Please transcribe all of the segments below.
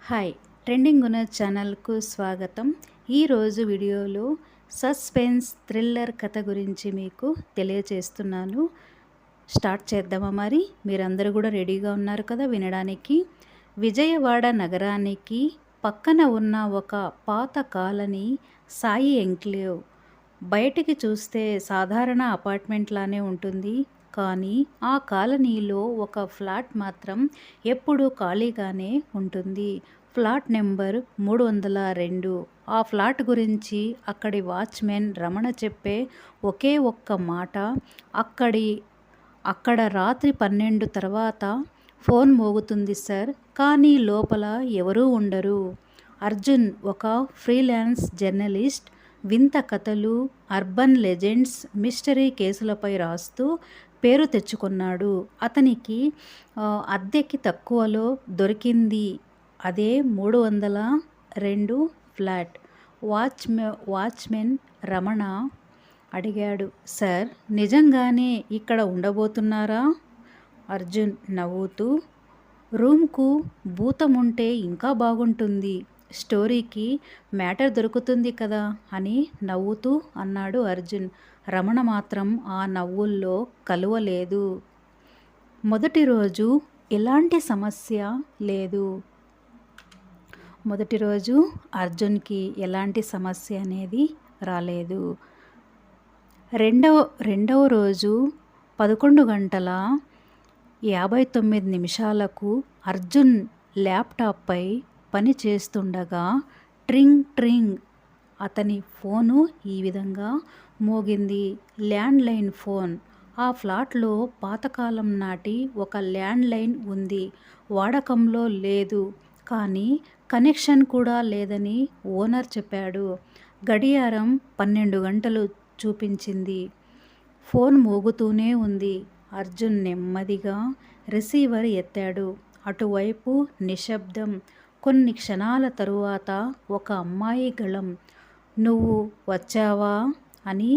Hi, trending ఉన్న ఛానల్కు స్వాగతం. ఈరోజు వీడియోలో సస్పెన్స్ థ్రిల్లర్ కథ గురించి మీకు తెలియచేస్తున్నాను. స్టార్ట్ చేద్దామా? మరి మీరందరూ కూడా రెడీగా ఉన్నారు కదా వినడానికి? విజయవాడ నగరానికి పక్కన ఉన్న ఒక పాత కాలనీ సాయి ఎంక్లేవ్. బయటికి చూస్తే సాధారణ అపార్ట్మెంట్ లానే ఉంటుంది. కానీ ఆ కాలనీలో ఒక ఫ్లాట్ మాత్రం ఎప్పుడూ ఖాళీగానే ఉంటుంది. Flat number 302. ఆ ఫ్లాట్ గురించి అక్కడి వాచ్మెన్ రమణ చెప్పే ఒకే ఒక్క మాట, అక్కడ రాత్రి 12 తర్వాత ఫోన్ మోగుతుంది సార్, కానీ లోపల ఎవరూ ఉండరు. అర్జున్ ఒక ఫ్రీలాన్స్ జర్నలిస్ట్. వింత కథలు, అర్బన్ లెజెండ్స్, మిస్టరీ కేసులపై రాస్తూ పేరు తెచ్చుకున్నాడు. అతనికి అద్దెకి తక్కువలో దొరికింది అదే 302 ఫ్లాట్. వాచ్మెన్ రమణ అడిగాడు, సార్ నిజంగానే ఇక్కడ ఉండబోతున్నారా? అర్జున్ నవ్వుతూ, రూమ్కు భూతముంటే ఇంకా బాగుంటుంది, స్టోరీకి మ్యాటర్ దొరుకుతుంది కదా అని నవ్వుతూ అన్నాడు అర్జున్. రమణ మాత్రం ఆ నవ్వుల్లో కలువలేదు. మొదటి రోజు ఎలాంటి సమస్య లేదు. మొదటి రోజు అర్జున్కి ఎలాంటి సమస్య అనేది రాలేదు. రెండవ రోజు 11:59 అర్జున్ ల్యాప్టాప్పై పని చేస్తుండగా ట్రింగ్ ట్రింగ్ అతని ఫోను ఈ విధంగా మోగింది. Landline phone. ఆ ఫ్లాట్లో పాతకాలం నాటి ఒక ల్యాండ్లైన్ ఉంది. వాడకంలో లేదు, కానీ కనెక్షన్ కూడా లేదని ఓనర్ చెప్పాడు. గడియారం 12 గంటలు చూపించింది. ఫోన్ మోగుతూనే ఉంది. అర్జున్ నెమ్మదిగా రిసీవర్ ఎత్తాడు. అటువైపు నిశ్శబ్దం. కొన్ని క్షణాల తరువాత ఒక అమ్మాయి గళం, నువ్వు వచ్చావా అని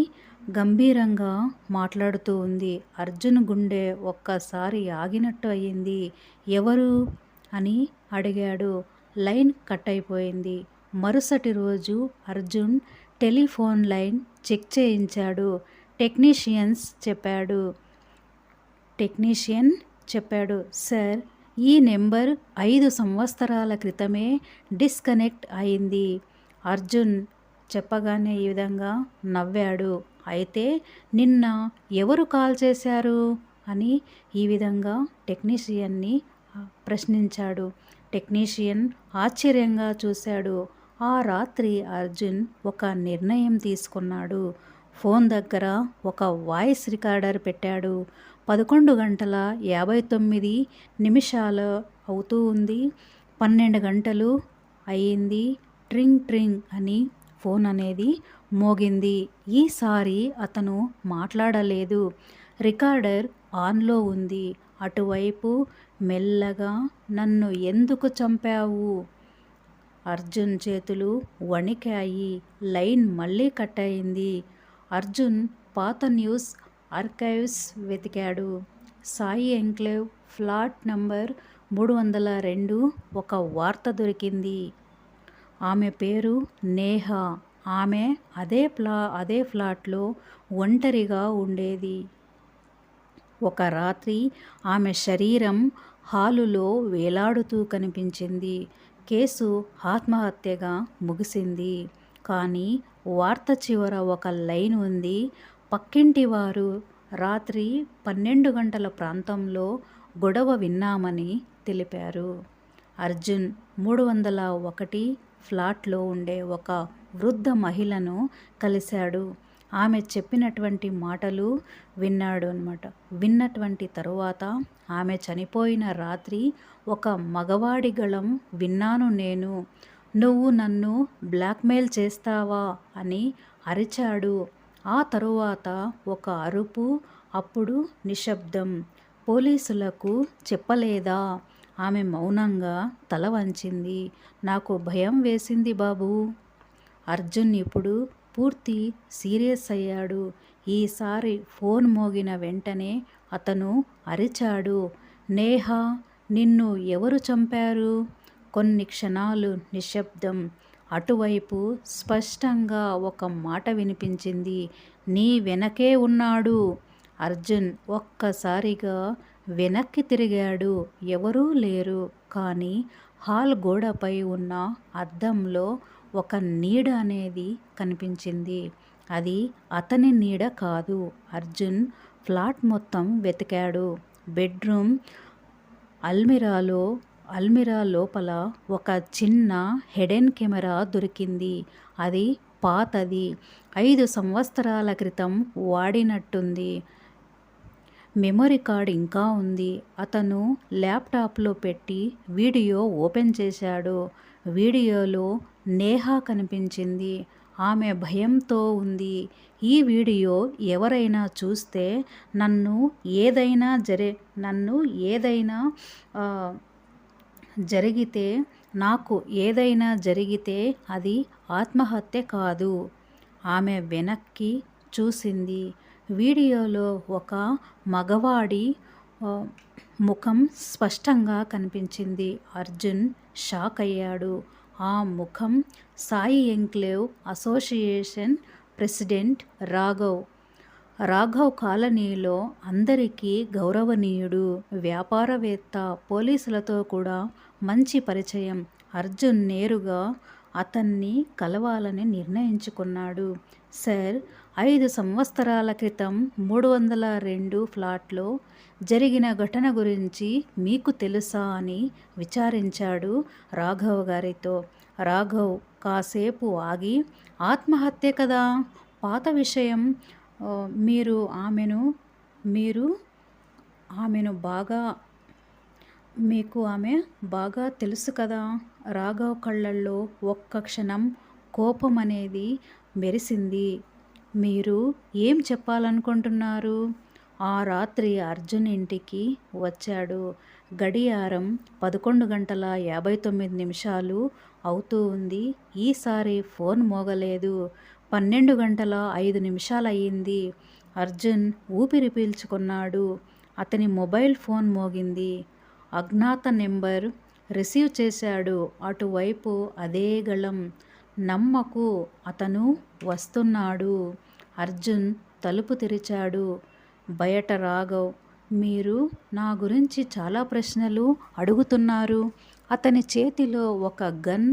గంభీరంగా మాట్లాడుతూ ఉంది. అర్జున్ గుండె ఒక్కసారి ఆగినట్టు అయ్యింది. ఎవరు అని అడిగాడు. లైన్ కట్ అయిపోయింది. మరుసటి రోజు అర్జున్ టెలిఫోన్ లైన్ చెక్ చేయించాడు. టెక్నీషియన్ చెప్పాడు, సార్ ఈ నెంబర్ 5 సంవత్సరాల క్రితమే డిస్కనెక్ట్ అయింది. అర్జున్ చెప్పగానే ఈ విధంగా నవ్వాడు. అయితే నిన్న ఎవరు కాల్ చేశారు అని ఈ విధంగా టెక్నీషియన్ని ప్రశ్నించాడు. టెక్నీషియన్ ఆశ్చర్యంగా చూశాడు. ఆ రాత్రి అర్జున్ ఒక నిర్ణయం తీసుకున్నాడు. ఫోన్ దగ్గర ఒక వాయిస్ రికార్డర్ పెట్టాడు. 11:59 అవుతూ ఉంది. 12 గంటలు అయ్యింది. ట్రింగ్ ట్రింగ్ అని ఫోన్ అనేది మోగింది. ఈసారి అతను మాట్లాడలేదు. రికార్డర్ ఆన్లో ఉంది. అటువైపు మెల్లగా, నన్ను ఎందుకు చంపావు? అర్జున్ చేతులు వణికాయి. లైన్ మళ్ళీ కట్ అయింది. అర్జున్ పాత న్యూస్ ఆర్కైవ్స్ వెతికాడు. సాయి ఎంక్లేవ్ ఫ్లాట్ నంబర్ 302 ఒక వార్త దొరికింది. ఆమె పేరు నేహ. ఆమె అదే ఫ్లాట్లో ఒంటరిగా ఉండేది. ఒక రాత్రి ఆమె శరీరం హాలులో వేలాడుతూ కనిపించింది. కేసు ఆత్మహత్యగా ముగిసింది. కానీ వార్త చివర ఒక లైన్ ఉంది. పక్కింటి వారు రాత్రి 12 గంటల ప్రాంతంలో గొడవ విన్నామని తెలిపారు. అర్జున్ 301 ఫ్లాట్లో ఉండే ఒక వృద్ధ మహిళను కలిశాడు. ఆమె చెప్పినటువంటి మాటలు విన్నాడు అన్నమాట. విన్నటువంటి తరువాత ఆమె చనిపోయిన రాత్రి ఒక మగవాడి గళం విన్నాను నేను. నువ్వు నన్ను బ్లాక్మెయిల్ చేస్తావా అని అరిచాడు. ఆ తరువాత ఒక అరుపు, అప్పుడు నిశ్శబ్దం. పోలీసులకు చెప్పలేదా? ఆమె మౌనంగా తల వంచింది. నాకు భయం వేసింది బాబూ. అర్జున్ ఇప్పుడు పూర్తి సీరియస్ అయ్యాడు. ఈసారి ఫోన్ మోగిన వెంటనే అతను అరిచాడు, నేహ, నిన్ను ఎవరు చంపారు? కొన్ని క్షణాలు నిశ్శబ్దం. అటువైపు స్పష్టంగా ఒక మాట వినిపించింది. నీ వెనకే ఉన్నాడు. అర్జున్ ఒక్కసారిగా వెనక్కి తిరిగాడు. ఎవరూ లేరు. కానీ హాల్ గోడపై ఉన్న అద్దంలో ఒక నీడ అనేది కనిపించింది. అది అతని నీడ కాదు. అర్జున్ ఫ్లాట్ మొత్తం వెతికాడు. బెడ్రూమ్ అల్మిరా లోపల ఒక చిన్న హిడెన్ కెమెరా దొరికింది. అది పాతది. 5 సంవత్సరాల క్రితం వాడినట్టుంది. మెమరీ కార్డ్ ఇంకా ఉంది. అతను ల్యాప్టాప్లో పెట్టి వీడియో ఓపెన్ చేశాడు. వీడియోలో నేహా కనిపించింది. ఆమె భయంతో ఉంది. ఈ వీడియో ఎవరైనా చూస్తే నన్ను ఏదైనా జరిగితే నాకు ఏదైనా జరిగితే అది ఆత్మహత్య కాదు. ఆమె వెనక్కి చూసింది. వీడియోలో ఒక మగవాడి ముఖం స్పష్టంగా కనిపించింది. అర్జున్ షాక్ అయ్యాడు. ఆ ముఖం Sai enclave association president Raghav కాలనీలో అందరికీ గౌరవనీయుడు, వ్యాపారవేత్త, పోలీసులతో కూడా మంచి పరిచయం. అర్జున్ నేరుగా అతన్ని కలవాలని నిర్ణయించుకున్నాడు. సార్, 5 సంవత్సరాల క్రితం 302 ఫ్లాట్లో జరిగిన ఘటన గురించి మీకు తెలుసా అని విచారించాడు రాఘవ్ గారితో. రాఘవ్ కాసేపు ఆగి, ఆత్మహత్య కదా, పాత విషయం. మీరు ఆమెను మీకు ఆమె బాగా తెలుసు కదా. రాఘవ్ కళ్ళల్లో ఒక్క క్షణం కోపం అనేది మెరిసింది. మీరు ఏం చెప్పాలనుకుంటున్నారు? ఆ రాత్రి అర్జున్ ఇంటికి వచ్చాడు. గడియారం 11:59 అవుతూ ఉంది. ఈసారి ఫోన్ మోగలేదు. 12:05 అయ్యింది. అర్జున్ ఊపిరి పీల్చుకున్నాడు. అతని మొబైల్ ఫోన్ మోగింది. అజ్ఞాత నెంబర్ రిసీవ్ చేశాడు. అటువైపు అదే గళం. నమ్మకు, అతను వస్తున్నాడు. అర్జున్ తలుపు తెరిచాడు. బయట రాఘవ్. మీరు నా గురించి చాలా ప్రశ్నలు అడుగుతున్నారు. అతని చేతిలో ఒక గన్.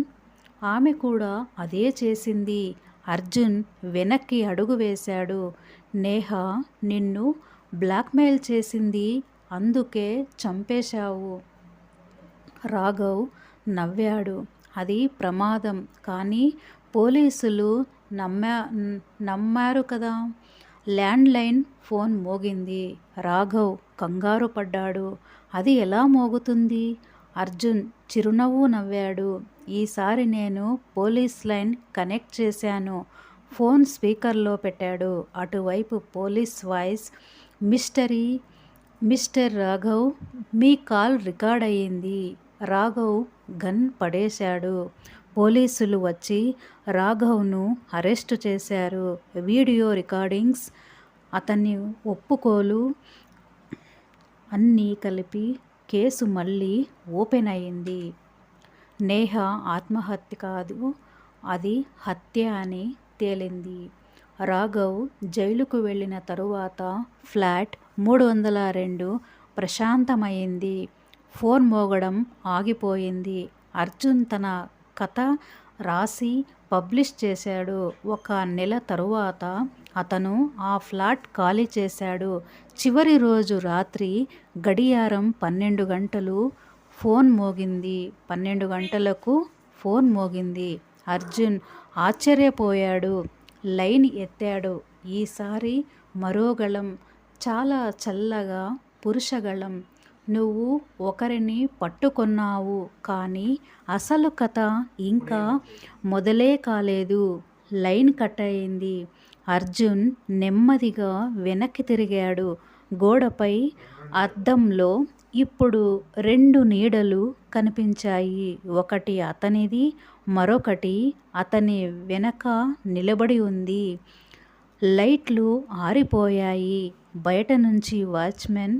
ఆమె కూడా అదే చేసింది. అర్జున్ వెనక్కి అడుగు వేశాడు. నేహా నిన్ను బ్లాక్మెయిల్ చేసింది, అందుకే చంపేశావు. రాఘవ్ నవ్వాడు. అది ప్రమాదం, కానీ పోలీసులు నమ్మారు కదా. ల్యాండ్లైన్ ఫోన్ మోగింది. రాఘవ్ కంగారు పడ్డాడు. అది ఎలా మోగుతుంది? అర్జున్ చిరునవ్వు నవ్వాడు. ఈసారి నేను పోలీస్ లైన్ కనెక్ట్ చేశాను. ఫోన్ స్పీకర్లో పెట్టాడు. అటువైపు పోలీస్ వాయిస్. మిస్టర్ రాఘవ్, మీ కాల్ రికార్డ్ అయ్యింది. రాఘవ్ గన్ పడేశాడు. పోలీసులు వచ్చి రాఘవ్ను అరెస్టు చేశారు. వీడియో రికార్డింగ్స్, అతని ఒప్పుకోలు అన్నీ కలిపి కేసు మళ్ళీ ఓపెన్ అయింది. నేహా ఆత్మహత్య కాదు, అది హత్య అని తేలింది. రాఘవ్ జైలుకు వెళ్ళిన తరువాత ఫ్లాట్ 302 ప్రశాంతమైంది. ఫోన్ మోగడం ఆగిపోయింది. అర్జున్ తన కథ రాసి పబ్లిష్ చేశాడు. 1 నెల తరువాత అతను ఆ ఫ్లాట్ ఖాళీ చేశాడు. చివరి రోజు రాత్రి గడియారం 12 గంటలు. ఫోన్ మోగింది. 12 గంటలకు ఫోన్ మోగింది. అర్జున్ ఆశ్చర్యపోయాడు. లైన్ ఎత్తాడు. ఈసారి మరో గళం, చాలా చల్లగా పురుషగళం. నువ్వు ఒకరిని పట్టుకొన్నావు, కానీ అసలు కథ ఇంకా మొదలే కాలేదు. లైన్ కట్ అయింది. అర్జున్ నెమ్మదిగా వెనక్కి తిరిగాడు. గోడపై అద్దంలో ఇప్పుడు 2 నీడలు కనిపించాయి. ఒకటి అతనిది, మరొకటి అతని వెనక నిలబడి ఉంది. లైట్లు ఆరిపోయాయి. బయట నుంచి వాచ్మెన్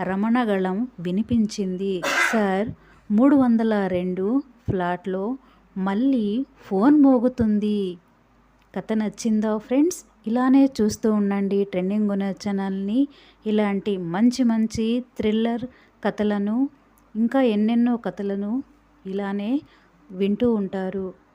రమణగళం వినిపించింది. సార్, 302 ఫ్లాట్లో మళ్ళీ ఫోన్ మోగుతుంది. కథ నచ్చిందా ఫ్రెండ్స్? ఇలానే చూస్తూ ఉండండి ట్రెండింగ్ గుణ ఛానల్ని. ఇలాంటి మంచి మంచి థ్రిల్లర్ కథలను ఇంకా ఎన్నెన్నో కథలను ఇలానే వింటూ ఉంటారు.